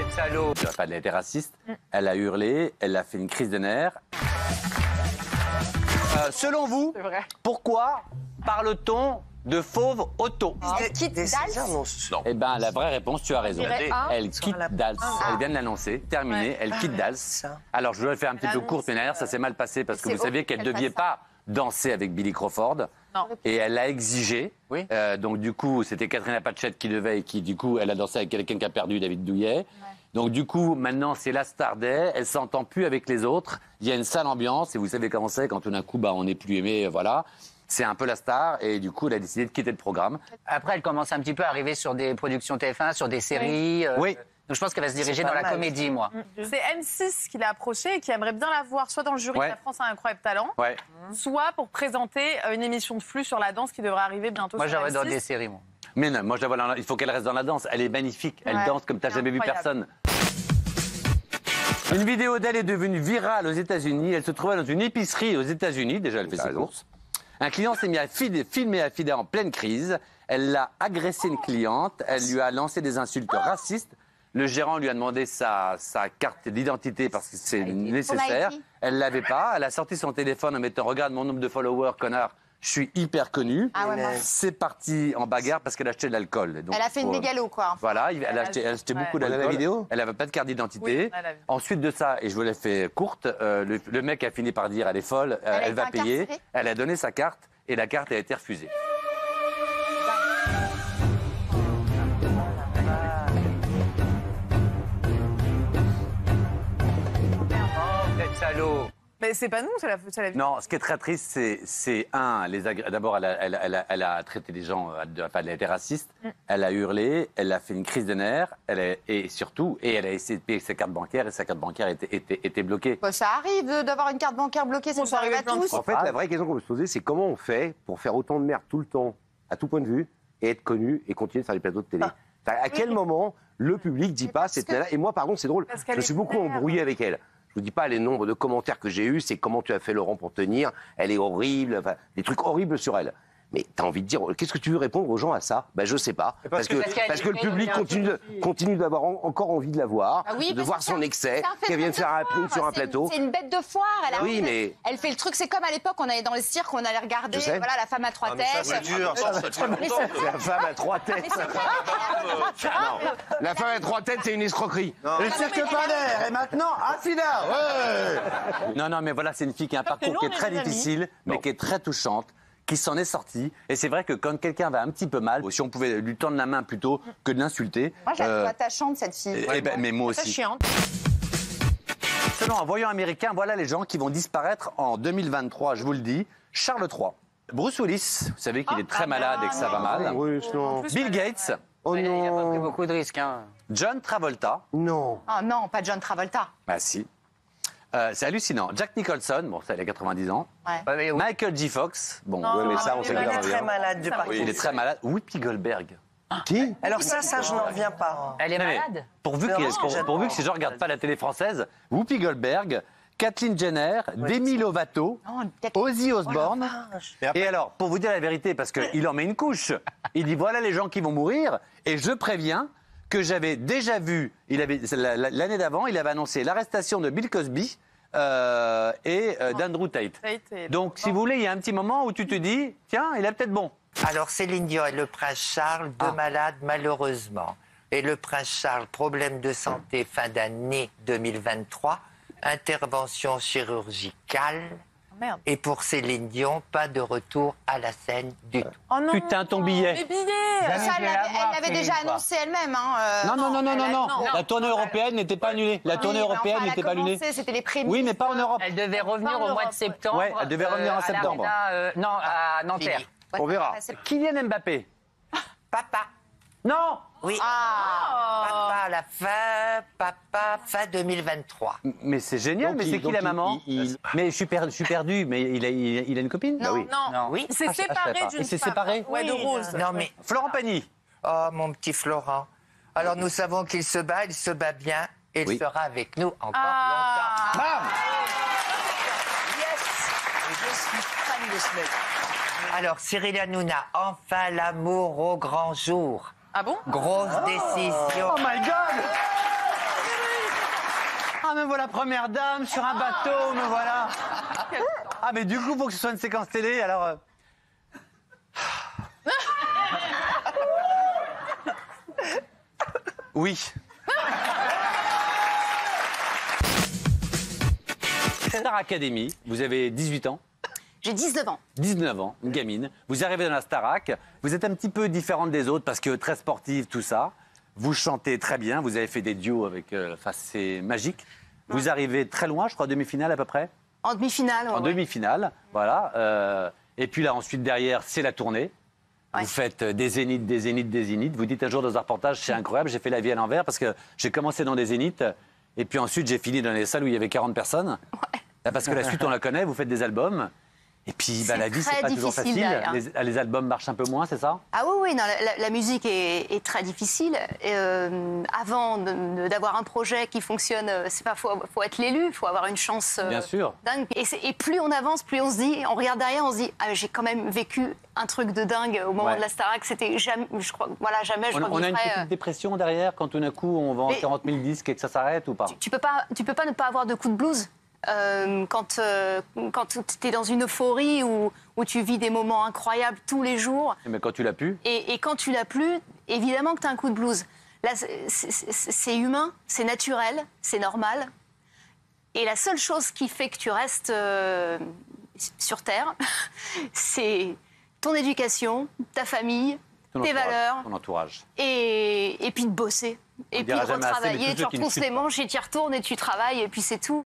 cette salaud. Elle a été raciste, elle a hurlé, elle a fait une crise de nerfs. Selon vous, pourquoi parle-t-on de fauve auto? Quitte Dals. Non. Eh ben, la vraie réponse, tu as raison. Elle quitte Dals. Ah. Elle vient de l'annoncer. Terminé. Elle quitte Dals. Alors, je vais faire un petit peu courte, mais d'ailleurs, ça s'est mal passé parce que vous saviez qu'elle ne devait pas danser avec Billy Crawford. Non. Et elle l'a exigé. Oui. Donc, du coup, c'était Catherine Patchett qui devait et qui, du coup, elle a dansé avec quelqu'un qui a perdu, David Douillet. Ouais. Donc, du coup, maintenant, c'est la star day. Elle s'entend plus avec les autres. Il y a une sale ambiance. Et vous savez comment c'est quand tout d'un coup, bah, on n'est plus aimé. Voilà. C'est un peu la star et du coup, elle a décidé de quitter le programme. Après, elle commence un petit peu à arriver sur des productions TF1, sur des séries. Oui. Donc je pense qu'elle va se diriger dans la comédie, moi. C'est M6 qui l'a approchée et qui aimerait bien la voir soit dans le jury de La France a un incroyable talent, soit pour présenter une émission de flux sur la danse qui devrait arriver bientôt Moi, sur j'aurais M6. dans des séries, moi. Mais non, moi je la vois il faut qu'elle reste dans la danse. Elle est magnifique. Elle danse comme tu n'as jamais vu personne. Une vidéo d'elle est devenue virale aux États-Unis. Elle se trouvait dans une épicerie aux États-Unis. Déjà, elle fait ses courses. Un client s'est mis à filmer Afida en pleine crise. Elle l'a agressé une cliente. Elle lui a lancé des insultes racistes. Le gérant lui a demandé sa carte d'identité parce que c'est nécessaire. Elle l'avait pas. Elle a sorti son téléphone en mettant « Regarde mon nombre de followers, connard. Je suis hyper connu. C'est parti en bagarre parce qu'elle a acheté de l'alcool. Elle a fait une mégalo, quoi. Voilà, elle a acheté beaucoup d'alcool. Elle n'avait pas de carte d'identité. Oui, ensuite de ça, et je vous l'ai fait courte, le mec a fini par dire elle est folle, elle va payer. Elle a donné sa carte et la carte a été refusée. Salaud. Mais c'est pas nous, c'est la vie. Non, ce qui est très triste, c'est d'abord, elle a traité les gens, elle a été raciste, elle a hurlé, elle a fait une crise de nerfs, et surtout, elle a essayé de payer sa carte bancaire, et sa carte bancaire était bloquée. Bah, ça arrive d'avoir une carte bancaire bloquée, ça nous arrive à tous. En fait, la vraie question qu'on peut se poser, c'est comment on fait pour faire autant de merde tout le temps, à tout point de vue, et être connu, et continuer de faire des plateaux de télé. À quel moment le public dit pas cette nana? Et moi, par contre, c'est drôle, je suis beaucoup embrouillé avec elle. Je vous dis pas les nombres de commentaires que j'ai eus, c'est comment tu as fait Laurent pour tenir, elle est horrible, enfin, des trucs horribles sur elle. Mais tu as envie de dire, qu'est-ce que tu veux répondre aux gens à ça? Ben je sais pas. Parce que le public continue d'avoir encore envie de la voir, de voir son excès, qu'elle vienne faire un print sur un plateau. C'est une bête de foire. Mais elle fait le truc, c'est comme à l'époque, on allait dans les cirques, on allait regarder, voilà, la femme à trois têtes. C'est dur, la femme à trois têtes. Non, la femme à trois têtes, c'est une escroquerie. Le cirque Palais, et maintenant, Afida. Non, mais voilà, c'est une fille qui a un parcours qui est très difficile, mais qui est très touchante, qui s'en est sortie. Et c'est vrai que quand quelqu'un va un petit peu mal, si on pouvait lui tendre la main plutôt que de l'insulter. Moi, je la trouve attachante, cette fille. Mais moi aussi. C'est chiant. Selon un voyant américain, voilà les gens qui vont disparaître en 2023, je vous le dis. Charles III. Bruce Willis, vous savez qu'il est très malade et que ça va mal. Bill Gates. Oh Il n'a pas pris non. beaucoup de risques. Hein. John Travolta. Non. Oh non, pas John Travolta. Bah si. C'est hallucinant. Jack Nicholson, bon, ça, il a 90 ans. Ouais. Michael J. Fox, bon, mais ça, on sait Il bien. est très malade de partout. il est très malade. Whoopi Goldberg. Qui? Alors ça, je n'en reviens pas. Elle est Non, mais malade. Pourvu que si je regarde pas la télé française, Whoopi Goldberg, Kathleen Jenner, Demi Lovato, Ozzy Osbourne. Et alors, pour vous dire la vérité, parce qu'il en met une couche, il dit voilà les gens qui vont mourir, et je préviens que j'avais déjà vu, l'année d'avant, il avait annoncé l'arrestation de Bill Cosby et d'Andrew Tate. Donc, si vous voulez, il y a un petit moment où tu te dis, tiens, il est peut-être bon. Alors, Céline Dion et le prince Charles, deux malades malheureusement. Et le prince Charles, problème de santé fin d'année 2023, intervention chirurgicale. Merde. Et pour Céline Dion, pas de retour à la scène du tout. Oh non. Putain, ton billet. Les billets. Ça, elle l'avait déjà annoncé elle-même. Hein, Non. La tournée européenne n'était pas annulée. La tournée européenne n'était pas annulée. C'était les prémices. Oui, mais pas en Europe. Elle devait revenir au mois de septembre. Ouais, elle devait revenir en à septembre. non, à Nanterre. On verra. Kylian Mbappé. Papa. Non. Oui. Papa à la fin 2023. Mais c'est génial, mais c'est qui la maman? Mais je suis perdu, mais il a une copine? Non, oui. Non. Oui. Il s'est séparé d'une femme. Il s'est séparé? Ouais, de Rose. Non, mais. Florent Pagny. Oh, mon petit Florent. Alors, nous savons qu'il se bat, il se bat bien, et il sera avec nous encore longtemps. Bam. Je suis fan de ce mec. Alors, Cyril Hanouna, enfin l'amour au grand jour. Ah bon? Grosse décision. Oh my God! Ah, me voilà première dame sur un bateau, me voilà. Ah, mais du coup, faut que ce soit une séquence télé, alors... Oui. Star Academy, vous avez 18 ans. J'ai 19 ans. 19 ans, une gamine. Vous arrivez dans la Starac. Vous êtes un petit peu différente des autres parce que très sportive, tout ça. Vous chantez très bien. Vous avez fait des duos avec... Enfin, c'est magique. Vous arrivez très loin, je crois, demi-finale à peu près. En demi-finale. En demi-finale, voilà. Et puis là, ensuite, derrière, c'est la tournée. Vous faites des zéniths, des zéniths, des zéniths. Vous dites un jour dans un reportage, c'est incroyable, j'ai fait la vie à l'envers parce que j'ai commencé dans des zéniths et puis ensuite j'ai fini dans des salles où il y avait 40 personnes. Parce que la suite, on la connaît, vous faites des albums. Et puis la vie, c'est pas toujours facile. Les albums marchent un peu moins, c'est ça? Ah oui, non, la musique est très difficile. Avant d'avoir un projet qui fonctionne, c'est pas faut être l'élu, il faut avoir une chance Bien sûr. dingue. Et plus on avance, plus on se dit, on regarde derrière, on se dit, ah, j'ai quand même vécu un truc de dingue au moment de la Starac. C'était jamais, je crois, voilà, jamais je On a une petite dépression derrière quand tout d'un coup on vend 40 000 disques et que ça s'arrête ou pas? Tu peux pas ne pas avoir de coup de blues. Quand tu es dans une euphorie où tu vis des moments incroyables tous les jours. Mais quand tu l'as pu. Et quand tu l'as plus, évidemment que tu as un coup de blues. Là, c'est humain, c'est naturel, c'est normal. Et la seule chose qui fait que tu restes sur Terre, c'est ton éducation, ta famille, tes valeurs. Ton entourage. Et puis de bosser. Et puis de retravailler, tu retrousses les manches et tu y retournes et tu travailles et puis c'est tout.